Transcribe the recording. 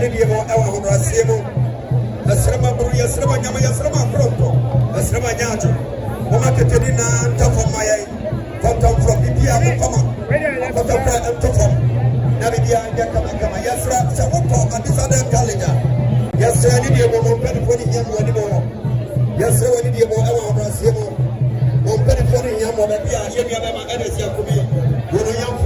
ne deɛ mo ɛwɔ ahobrɛaseɛ mu ɛsrɛma buru yɛsrɛma nyama yɛsrɛma mfrɔmpɔ ɛsrɛma nyaagye wɔma tetedi na ntafam ma yɛn kɔntɔmfrɔ bibia mo kɔma kɔntɔmfrɔ ntofam na bibia nyɛ kamakama yɛsrɛ sɛ wopɔ adesada nkalenya yɛsrɛ ne deɛ mo mpanifoɔ ne hia mo ani mo hɔ yɛsrɛ wɔ ne deɛ mo ɛwɔ ahobrɛaseɛ mu mo mpanifoɔ ne hia mo baabi a yɛnnuabɛma ɛna si akɔmi wɔno yɛmfo